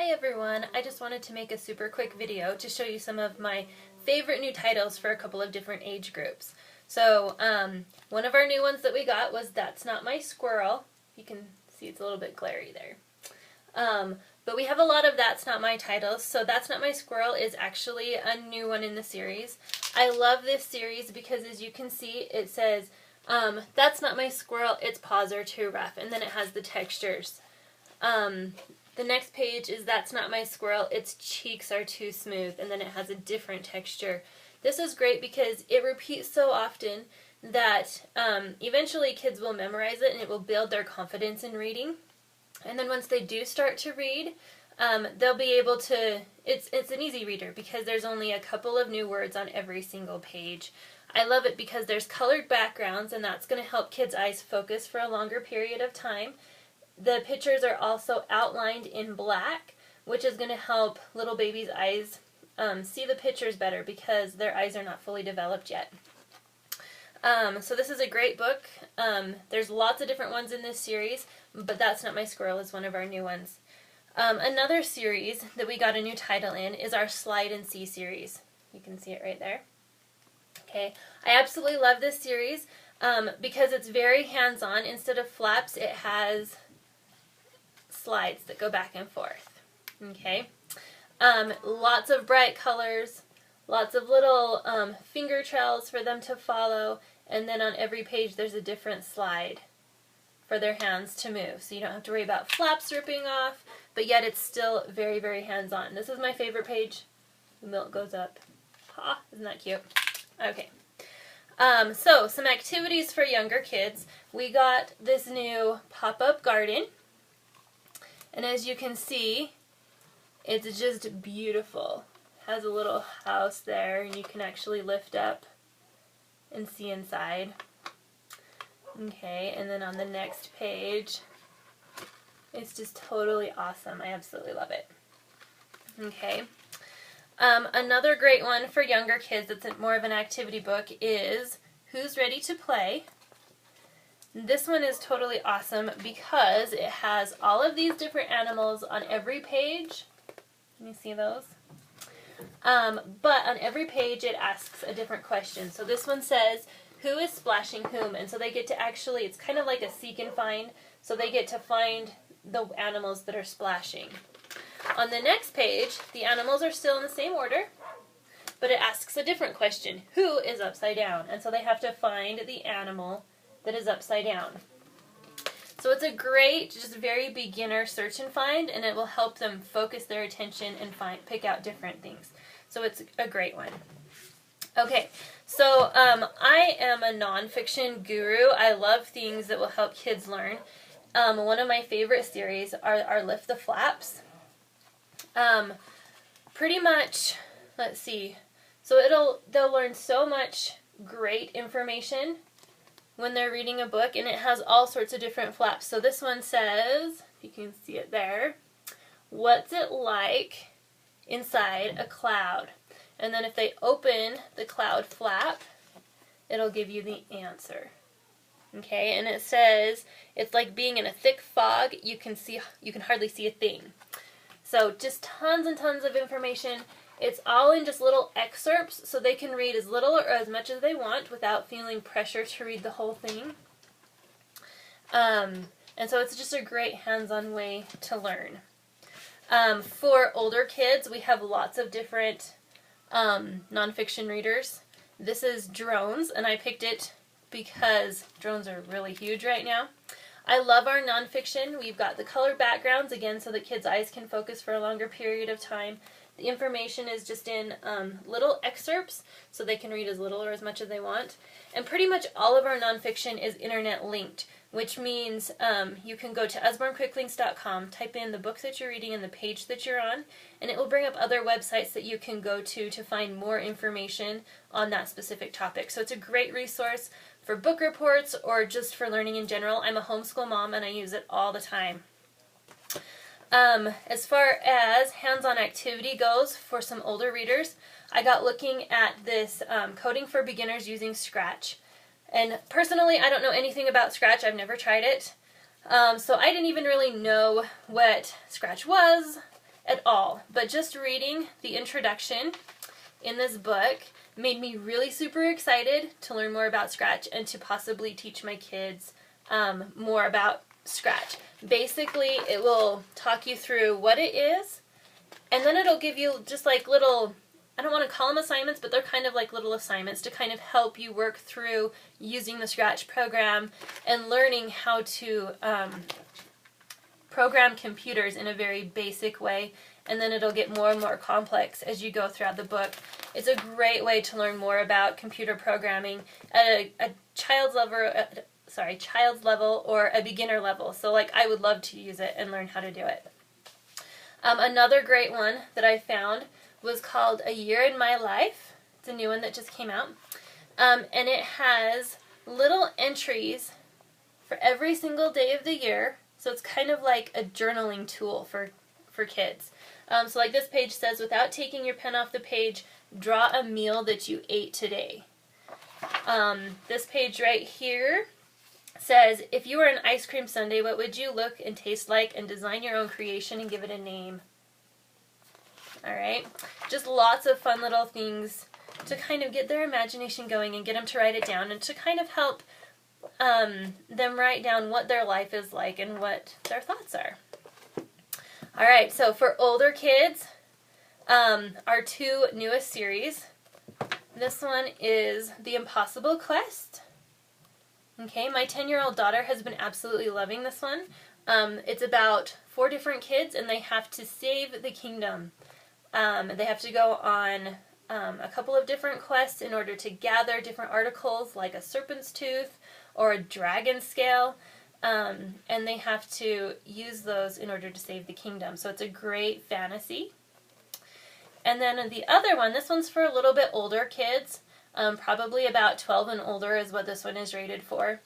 Hi everyone, I just wanted to make a super quick video to show you some of my favorite new titles for a couple of different age groups. So one of our new ones that we got was That's Not My Squirrel. You can see it's a little bit glary there. But we have a lot of That's Not My titles, so That's Not My Squirrel is actually a new one in the series. I love this series because as you can see it says, That's Not My Squirrel, its paws are too rough, and then it has the textures. The next page is That's Not My Squirrel, its cheeks are too smooth, and then it has a different texture. This is great because it repeats so often that eventually kids will memorize it and it will build their confidence in reading. And then once they do start to read, they'll be able to, it's an easy reader because there's only a couple of new words on every single page. I love it because there's colored backgrounds and that's going to help kids' eyes focus for a longer period of time. The pictures are also outlined in black, which is going to help little babies' eyes see the pictures better because their eyes are not fully developed yet. So this is a great book. There's lots of different ones in this series, but That's Not My Squirrel is one of our new ones. Another series that we got a new title in is our Slide and See series. You can see it right there. Okay, I absolutely love this series because it's very hands-on. Instead of flaps, it has slides that go back and forth. Okay, lots of bright colors, lots of little finger trails for them to follow, and then on every page there's a different slide for their hands to move. So you don't have to worry about flaps ripping off, but yet it's still very, very hands-on. This is my favorite page. The milk goes up. Ha! Isn't that cute? Okay. So some activities for younger kids. We got this new pop-up garden. And as you can see, it's just beautiful. It has a little house there and you can actually lift up and see inside. Okay, and then on the next page, it's just totally awesome. I absolutely love it. Okay. Another great one for younger kids that's more of an activity book is Who's Ready to Play? This one is totally awesome because it has all of these different animals on every page. Can you see those? But on every page it asks a different question. So this one says, who is splashing whom? And so they get to actually, it's kind of like a seek and find, so they get to find the animals that are splashing. On the next page, the animals are still in the same order, but it asks a different question. Who is upside down? And so they have to find the animal that is upside down. So it's a great, just very beginner search and find, and it will help them focus their attention and pick out different things. So it's a great one. Okay, so I am a nonfiction guru. I love things that will help kids learn. One of my favorite series are Lift the Flaps. Pretty much, let's see, so they'll learn so much great information when they're reading a book, and it has all sorts of different flaps. So this one says, if you can see it there, what's it like inside a cloud? And then if they open the cloud flap, it'll give you the answer. Okay, and it says, it's like being in a thick fog, you can hardly see a thing. So just tons and tons of information. It's all in just little excerpts, so they can read as little or as much as they want without feeling pressure to read the whole thing. And so it's just a great hands-on way to learn. For older kids, we have lots of different nonfiction readers. This is Drones, and I picked it because drones are really huge right now. I love our nonfiction. We've got the colored backgrounds, again, so that kids' eyes can focus for a longer period of time. The information is just in little excerpts, so they can read as little or as much as they want. And pretty much all of our nonfiction is internet linked, which means you can go to usbornquicklinks.com, type in the book that you're reading and the page that you're on, and it will bring up other websites that you can go to find more information on that specific topic. So it's a great resource for book reports or just for learning in general. I'm a homeschool mom and I use it all the time. As far as hands-on activity goes for some older readers, I got looking at this Coding for Beginners using Scratch. And personally, I don't know anything about Scratch. I've never tried it. So I didn't even really know what Scratch was. at all, but just reading the introduction in this book made me really super excited to learn more about Scratch and to possibly teach my kids more about Scratch. Basically, it will talk you through what it is, and then it'll give you just like little, I don't want to call them assignments, but they're kind of like little assignments to kind of help you work through using the Scratch program and learning how to program computers in a very basic way, and then it'll get more and more complex as you go throughout the book. It's a great way to learn more about computer programming at a child's level or a beginner level. So like I would love to use it and learn how to do it. Another great one that I found was called A Year in My Life. It's a new one that just came out. And it has little entries for every single day of the year. So it's kind of like a journaling tool for kids. So like this page says, without taking your pen off the page, draw a meal that you ate today. This page right here says, if you were an ice cream sundae, what would you look and taste like, and design your own creation and give it a name. Alright, just lots of fun little things to kind of get their imagination going and get them to write it down, and to kind of help them write down what their life is like and what their thoughts are. Alright, so for older kids, our two newest series. This one is The Impossible Quest. Okay, my 10-year-old daughter has been absolutely loving this one. It's about 4 different kids, and they have to save the kingdom. They have to go on a couple of different quests in order to gather different articles, like a serpent's tooth or a dragon scale, and they have to use those in order to save the kingdom. So it's a great fantasy. And then the other one, this one's for a little bit older kids, probably about 12 and older is what this one is rated for.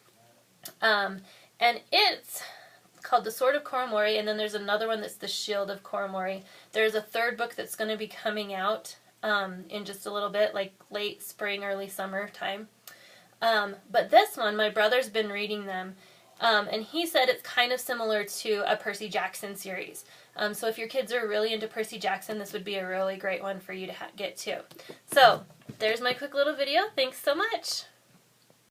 And it's called The Sword of Koromori, and then there's another one that's The Shield of Koromori. There's a third book that's going to be coming out in just a little bit, like late spring, early summer time. But this one, my brother's been reading them, and he said it's kind of similar to a Percy Jackson series. So if your kids are really into Percy Jackson, this would be a really great one for you to get to. So there's my quick little video. Thanks so much.